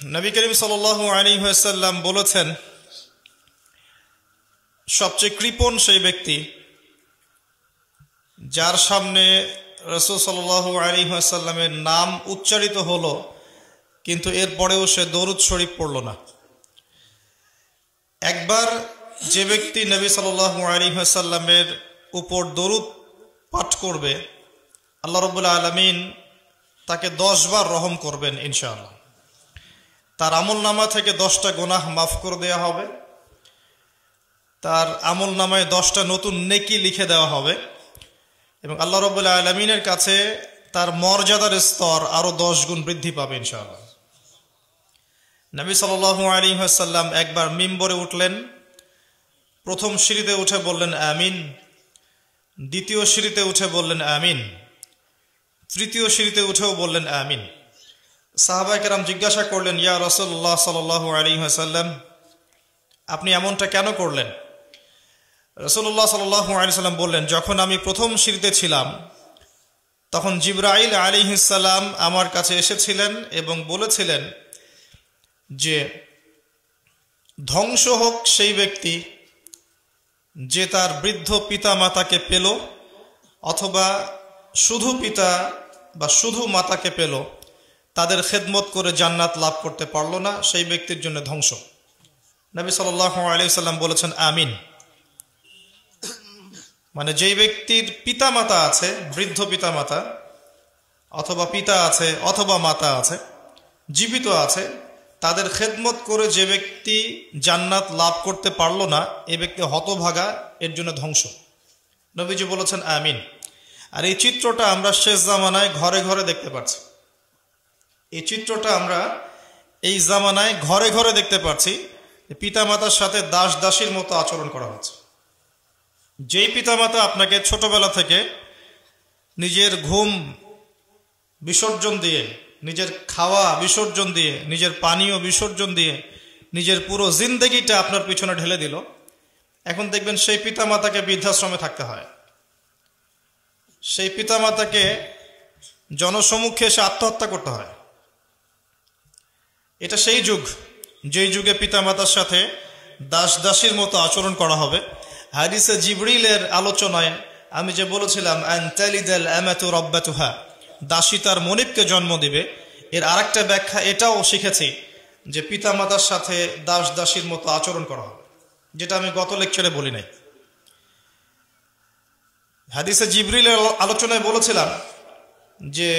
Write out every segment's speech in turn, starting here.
নবী করিম সাল্লাল্লাহু আলাইহি ওয়াসাল্লাম বলেছেন, সবচেয়ে কৃপণ সেই ব্যক্তি যার সামনে রাসূল সাল্লাল্লাহু আলাইহি ওয়াসাল্লামের নাম উচ্চারিত হলো কিন্তু এরপরেও সে দরুদ শরীফ পড়ল না। একবার যে ব্যক্তি নবী সাল্লাল্লাহু আলাইহি ওয়াসাল্লামের উপর দরুদ পাঠ করবে, আল্লাহ রাব্বুল আলামিন তাকে 10 বার রহম করবেন ইনশাআল্লাহ। তার আমলনামা থেকে 10টা গুনাহ মাফ করে দেওয়া হবে, তার আমলনামায় 10টা নতুন নেকি লিখে দেওয়া হবে এবং আল্লাহ রাব্বুল আলামিনের কাছে তার মর্যাদার স্তর আরো 10 গুণ বৃদ্ধি পাবে ইনশাআল্লাহ। নবী সাল্লাল্লাহু আলাইহি ওয়াসাল্লাম একবার মিম্বরে উঠলেন, প্রথম সিঁড়িতে উঠে বললেন আমিন, দ্বিতীয় সিঁড়িতে উঠে বললেন আমিন, তৃতীয় সিঁড়িতে উঠেও বললেন আমিন। সাহাবায়ে কেরাম জিজ্ঞাসা করলেন, ইয়া রাসূলুল্লাহ সাল্লাল্লাহু আলাইহি ওয়াসাল্লাম, আপনি এমনটা কেন করলেন? রাসূলুল্লাহ সাল্লাল্লাহু আলাইহি ওয়াসাল্লাম বললেন, যখন আমি প্রথম সিঁড়িতে ছিলাম তখন জিবরাইল আলাইহিস সালাম আমার কাছে এসেছিলেন এবং বলেছিলেন যে ধ্বংস হোক সেই ব্যক্তি যে তার বৃদ্ধ পিতা মাতাকে পেল অথবা শুধু পিতা বা শুধু মাতাকে পেল, তাদের খেদমত করে জান্নাত লাভ করতে পারল না, সেই ব্যক্তির জন্য ধ্বংস। নবী সাল্লাল্লাহু আলাইহি ওয়াসাল্লাম বলেছেন আমিন। মানে যেই ব্যক্তির পিতা মাতা আছে, বৃদ্ধ পিতা মাতা অথবা পিতা আছে অথবা মাতা আছে, জীবিত আছে, তাদের খেদমত করে যে ব্যক্তি জান্নাত লাভ করতে পারল না, এই ব্যক্তি হতভাগা, এর জন্য ধ্বংস। নবীজি বলেছেন আমিন। আর এই চিত্রটা আমরা শেষ জামানায় ঘরে ঘরে দেখতে পাচ্ছি। এই চিত্রটা আমরা এই জামানায় ঘরে ঘরে দেখতে পাচ্ছি। পিতামাতার সাথে দাস দাসীর মতো আচরণ করা হচ্ছে। যেই পিতামাতা আপনাকে ছোটবেলা থেকে নিজের ঘুম বিসর্জন দিয়ে, নিজের খাওয়া বিসর্জন দিয়ে, নিজের পানীয় বিসর্জন দিয়ে নিজের পুরো জিন্দেগিটা আপনার পিছনে ঢেলে দিল, এখন দেখবেন সেই পিতামাতাকে বৃদ্ধাশ্রমে থাকতে হয়। সেই পিতামাতাকে জনসমক্ষে এসে আত্মহত্যা করতে হয়। এটা সেই যুগ, যেই যুগে পিতামাতার সাথে দাস দাসীর মতো আচরণ করা হবে। হাদিসে জিবরিলের আলোচনায় আমি যে বলেছিলাম আনতালিদাল আমাতু রাব্বাতুহা, দাসী তার মনিবকে জন্ম দিবে, এর আরেকটা ব্যাখ্যা এটাও শিখেছি যে পিতামাতার সাথে দাস দাসীর মতো আচরণ করা হবে, যেটা আমি গত লেকচারে বলি নাই। হাদিসে জিবরিলের আলোচনায় বলেছিলাম যে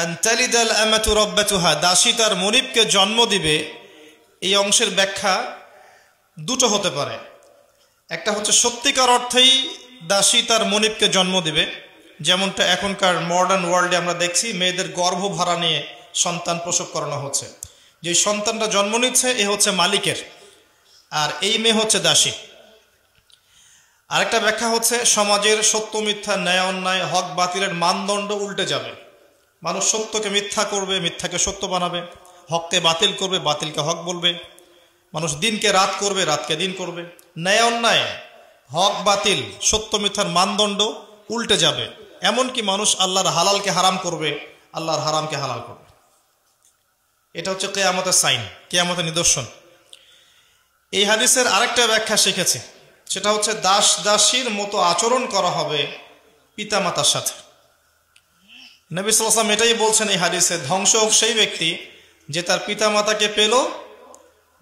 আনতালিদাল আমাতু রাব্বাতুহা, দাসী তার মনিবকে জন্ম দিবে, এই অংশের ব্যাখ্যা দুটো হতে পারে। একটা হচ্ছে সত্যিকার অর্থেই দাসী তার মনিবকে জন্ম দিবে, যেমনটা এখনকার মডার্ন ওয়ার্ল্ডে আমরা দেখছি, মেয়েদের গর্ভ ভাড়া নিয়ে সন্তান প্রসব করানো হচ্ছে। যে সন্তানটা জন্ম নিচ্ছে এ হচ্ছে মালিকের, আর এই মেয়ে হচ্ছে দাসী। আরেকটা ব্যাখ্যা হচ্ছে সমাজের সত্য মিথ্যা, ন্যায় অন্যায়, হক বাতিলের মানদণ্ড উল্টে যাবে। মানুষ সত্যকে মিথ্যা করবে, মিথ্যাকে সত্য বানাবে, হককে বাতিল করবে, বাতিলকে হক বলবে। মানুষ দিনকে রাত করবে, রাতকে দিন করবে। ন্যায় অন্যায়, হক বাতিল, সত্য মিথ্যার মানদণ্ড উল্টে যাবে। এমনকি মানুষ আল্লাহর হালালকে হারাম করবে, আল্লাহর হারামকে হালাল করবে। এটা হচ্ছে কিয়ামতের সাইন, কিয়ামতের নিদর্শন। এই হাদিসের আরেকটা ব্যাখ্যা শিখেছি, সেটা হচ্ছে দাস দাসীর মতো আচরণ করা হবে পিতামাতার সাথে। নবী সাল্লাল্লাহু আলাইহি ওয়াসাল্লাম এটাই বলছেন এই হাদিসে, ধ্বংস হোক সেই ব্যক্তি যে তার পিতামাতাকে পেল,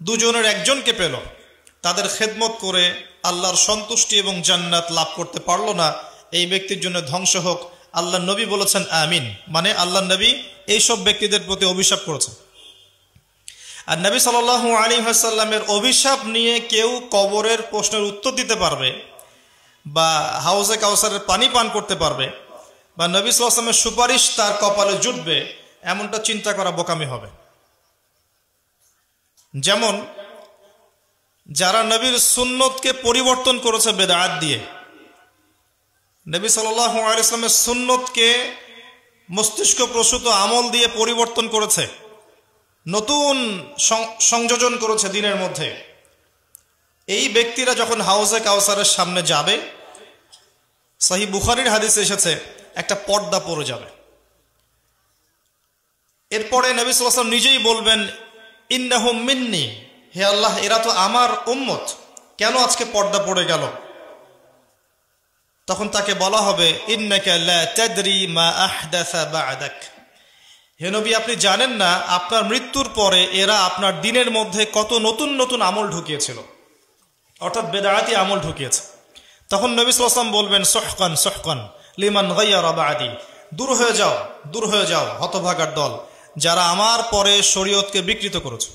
দুজনের একজনকে পেল, তাদের খেদমত করে আল্লাহর সন্তুষ্টি এবং জান্নাত লাভ করতে পারল না, এই ব্যক্তির জন্য ধ্বংস হোক। আল্লাহ নবী বলেছেন আমিন, মানে আল্লাহ নবী এইসব ব্যক্তিদের প্রতি অভিশাপ করেছেন। আর নবী সাল্লাল্লাহু আলাইহি ওয়াসাল্লামের অভিশাপ নিয়ে কেউ কবরের প্রশ্নের উত্তর দিতে পারবে, বা হাউজে কাউসারের পানি পান করতে পারবে, বা নবী সাল্লাল্লাহু আলাইহি ওয়াসাল্লামের সুপারিশ তার কপালে জুটবে, এমনটা চিন্তা করা বোকামি হবে। যেমন যারা নবীর সুন্নতকে পরিবর্তন করেছে বেদাত দিয়ে, নবী সাল্লাল্লাহু আলাইহি ওয়াসাল্লামের সুন্নতকে মস্তিষ্ক প্রসূত আমল দিয়ে পরিবর্তন করেছে, নতুন সংযোজন করেছে দিনের মধ্যে, এই ব্যক্তিরা যখন হাউজে কাউসারের সামনে যাবে, সহিহ বুখারীর হাদিসে এসেছে একটা পর্দা পড়ে যাবে। এরপরে নবী সাল্লাল্লাহু আলাইহি ওয়াসাল্লাম নিজেই বলবেন ইন্নাহুম মিন্নি, হে আল্লাহ এরা তো আমার উম্মত, কেন আজকে পর্দা পড়ে গেল? তখন তাকে বলা হবে ইন্নাকা লা তাদরি মা আহদাসা বা'দাক, হে নবী আপনি জানেন না আপনার মৃত্যুর পরে এরা আপনার দিনের মধ্যে কত নতুন নতুন আমল ঢুকিয়েছিল, অর্থাৎ বেদায়াতি আমল ঢুকিয়েছে। তখন নবী সাল্লাল্লাহু আলাইহি ওয়াসাল্লাম বলবেন সুহকান সুহকান লিমান গায়্যারা বা'দি, দূর হয়ে যাও, দূর হয়ে যাও হতভাগার দল, যারা আমার পরে শরীয়তকে বিকৃত করেছে।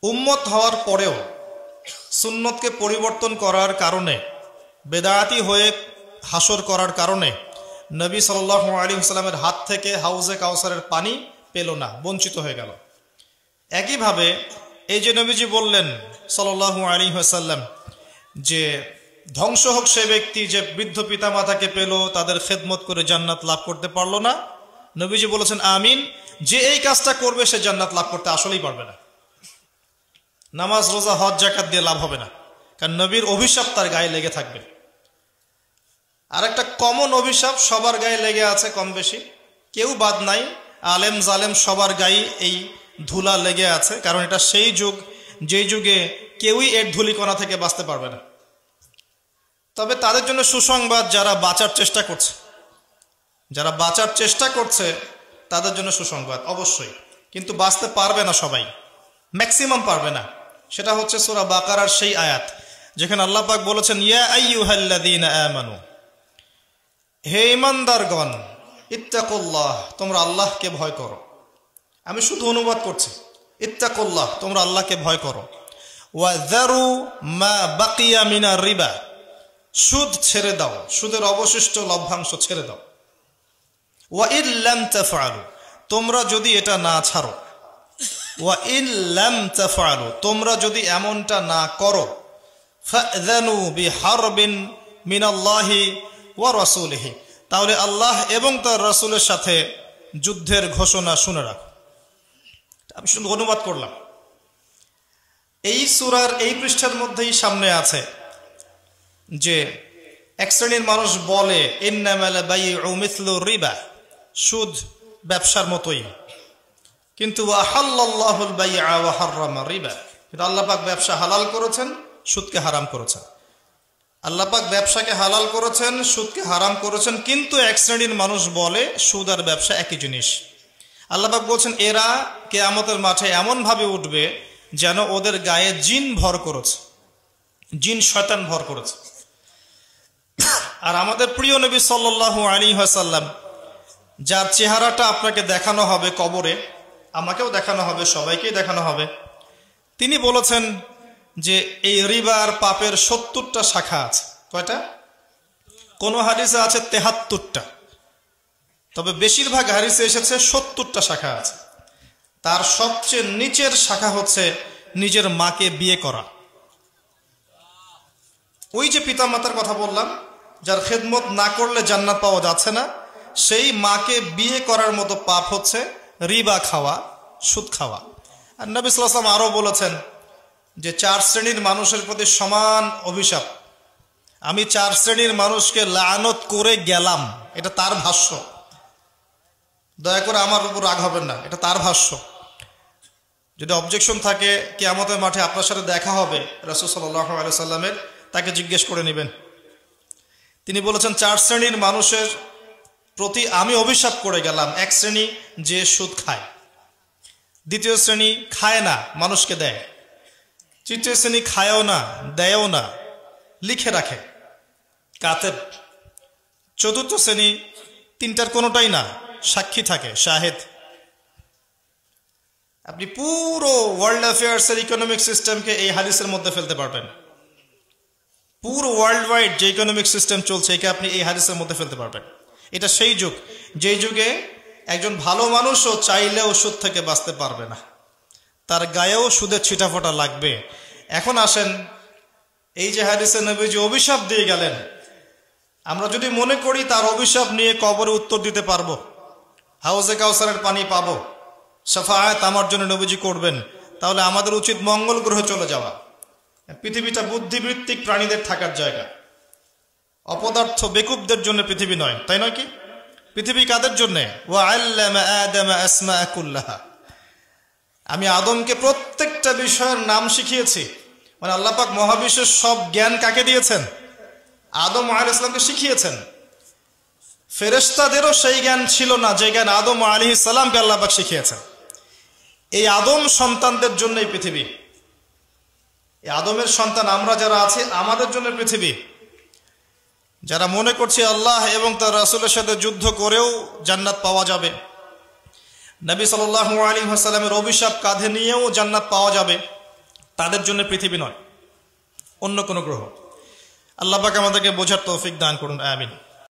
উম্মত হওয়ার পরেও সুন্নতকে পরিবর্তন করার কারণে, বেদায়াতি হয়ে হাসর করার কারণে নবী সাল্লাল্লাহু আলাইহি ওয়াসাল্লামের হাত থেকে হাউজে কাউসারের পানি পেল না, বঞ্চিত হয়ে গেল। একইভাবে এই যে নবীজি বললেন সাল্লাল্লাহু আলাইহি ওয়াসাল্লাম যে ধ্বংস হোক সে ব্যক্তি যে বৃদ্ধ পিতামাতাকে পেল, তাদের খেদমত করে জান্নাত লাভ করতে পারলো না। নবীজি বলেছেন আমিন, যে এই কাজটা করবে সে জান্নাত লাভ করতে আসলেই পারবে না। নামাজ রোজা হজ যাকাত দিয়ে লাভ হবে না, কারণ নবীর অভিশাপ তার গায়ে লেগে থাকবে। আর একটা কমন অভিশাপ সবার গায়ে লেগে আছে কম বেশি, কেউ বাদ নাই, আলেম জালেম সবার গায়ে এই ধুলা লেগে আছে, কারণ এটা সেই যুগ যেই যুগে কেউই এর ধুলিকণা থেকে বাঁচতে পারবে না। তবে তাদের জন্য সুসংবাদ, যারা বাঁচার চেষ্টা করছে, যারা বাঁচার চেষ্টা করছে তাদের জন্য সুসংবাদ অবশ্যই, কিন্তু বাঁচতে পারবে না সবাই, ম্যাক্সিমাম পারবে না। সেটা হচ্ছে সূরা বাকারার সেই আয়াত যেখানে আল্লাহ পাক বলেছেন ইয়া আইয়ুহাল্লাযীনা আমানু, হে ঈমানদারগণ, ইত্তাকুল্লাহ, তোমরা আল্লাহকে ভয় করো। আমি শুধু অনুবাদ করছি, ইত্তাকুল্লাহ, তোমরা আল্লাহকে ভয় করো। ওয়া যারু মা বাকিয়া মিনার রিবা, সুদ ছেড়ে দাও, সুদের অবশিষ্ট লভ্যাংশ ছেড়ে দাও। ওয়া ইন লাম তাফআলু, তোমরা যদি এটা না ছাড়ো, ওয়া ইন লাম তাফআলু, তোমরা যদি এমনটা না করো, ফাযানু বিহারবিন মিনাল্লাহি ওয়া রাসূলিহি, তাহলে আল্লাহ এবং তার রাসূলের সাথে যুদ্ধের ঘোষণা শুনে রাখো। আমি শুধু অনুবাদ করলাম। এই সূরার এই পৃষ্ঠার মধ্যেই সামনে আছে যে এক শ্রেণীর মানুষ বলে ইন্নামাল বাইউ মিসলু রিবা, সুদ ব্যবসার মতোই, কিন্তু আহাল্লাল্লাহুল বাইআ ওয়া হাররামা রিবা, কিন্তু আল্লাহ পাক ব্যবসা হালাল করেছেন, সুদকে হারাম করেছেন। আল্লাহ পাক ব্যবসাকে হালাল করেছেন, সুদকে হারাম করেছেন, কিন্তু এক শ্রেণীর মানুষ বলে সুদ আর ব্যবসা একই জিনিস। আল্লাহ পাক বলছেন এরা কিয়ামতের মাঠে এমন ভাবে উঠবে যেন ওদের গায়ে জিন ভর করেছে, জিন শয়তান ভর করেছে। আর আমাদের প্রিয় নবী সাল্লাল্লাহু আলাইহি ওয়াসাল্লাম, যার চেহারাটা আপনাকে দেখানো হবে কবরে, আমাকেও দেখানো হবে, সবাইকেই দেখানো হবে, তিনি বলেছেন যে এই রিবার পাপের ৭০টা শাখা আছে। কয়টা? কোন হাদিসে আছে ৭৩টা, তবে বেশিরভাগ হাদিসে এসেছে ৭০টা শাখা আছে। তার সবচেয়ে নিচের শাখা হচ্ছে নিজের মাকে বিয়ে করা। ওই যে পিতামাতার কথা বললাম, যার খেদমত না করলে জান্নাত পাওয়া যাচ্ছে না, সেই মাকে বিয়ে করার মতো পাপ হচ্ছে রিবা খাওয়া, সুদ খাওয়া। আর নবী সাল্লাল্লাহু আলাইহি ওয়াসাল্লাম আরো বলেছেন যে 4 শ্রেণীর মানুষের প্রতি সমান অভিশাপ, আমি 4 শ্রেণীর মানুষকে লানত করে গেলাম। এটা তার ভাষ্য, দয়া করে আমার উপর রাগ হবেন না, এটা তার ভাষ্য। যদি অবজেকশন থাকে কিয়ামতের মাঠে আপনার সাথে দেখা হবে রাসূল সাল্লাল্লাহু আলাইহি ওয়াসাল্লামের, তাকে জিজ্ঞেস করে নেবেন। তিনি বলেছেন 4 শ্রেণীর মানুষের প্রতি আমি অভিশাপ করে গেলাম। এক শ্রেণী যে সুদ খায়, দ্বিতীয় শ্রেণী খায় না, মানুষকে দেয়, তৃতীয় শ্রেণী খায়ও না, দেয়ও না, লিখে রাখে, কাতেব, চতুর্থ শ্রেণী 3টার কোনোটাই না, সাক্ষী থাকে, শাহেদ। আপনি পুরো ওয়ার্ল্ড অ্যাফেয়ার্সের ইকোনমিক সিস্টেমকে এই হাদিসের মধ্যে ফেলতে পারবেন। পুরো ওয়ার্ল্ড ওয়াইড যে ইকোনমিক সিস্টেম চলছে একে আপনি এই হাদিসের মধ্যে ফেলতে পারবেন। এটা সেই যুগ যেই যুগে একজন ভালো মানুষও চাইলেও সুদ থেকে বাঁচতে পারবে না, তার গায়েও সুদের ছিটাফোঁটা লাগবে। এখন আসেন, এই যে হাদিসে নবীজি অভিশাপ দিয়ে গেলেন, আমরা যদি মনে করি তার অভিশাপ নিয়ে কবরে উত্তর দিতে পারবো, হাউজে কাউসারের পানি পাবো, শাফাআত আমার জন্য নবীজি করবেন, তাহলে আমাদের উচিত মঙ্গল গ্রহে চলে যাওয়া। পৃথিবীটা বুদ্ধিবৃত্তিক প্রাণীদের থাকার জায়গা, অপদার্থ বেকুবদের জন্য পৃথিবী নয়, তাই নয় কি? পৃথিবী কাদের জন্যে? ওয়া আল্লামা আদামা আসমাআ কুল্লাহা, আমি আদমকে প্রত্যেকটা বিষয়ের নাম শিখিয়েছি। মানে আল্লাহ পাক মহাবিশ্বের সব জ্ঞান কাকে দিয়েছেন? আদম আলাইহিস সালামকে শিখিয়েছেন। ফেরেশতাদেরও সেই জ্ঞান ছিল না যে জ্ঞান আদম আলাইহিস সালামকে আল্লাহ পাক শিখিয়েছেন। এই আদম সন্তানদের জন্য এই পৃথিবী, এই আদমের সন্তান আমরা যারা আছি আমাদের জন্য পৃথিবী। যারা মনে করছে আল্লাহ এবং তার রাসূলের সাথে যুদ্ধ করেও জান্নাত পাওয়া যাবে, নবী সাল্লাল্লাহু আলাইহি ওয়াসাল্লামের অভিশাপ কাঁধে নিয়েও জান্নাত পাওয়া যাবে, তাদের জন্য পৃথিবী নয়, অন্য কোনো গ্রহ। আল্লাহ পাক আমাদেরকে বোঝার তৌফিক দান করুন, আমিন।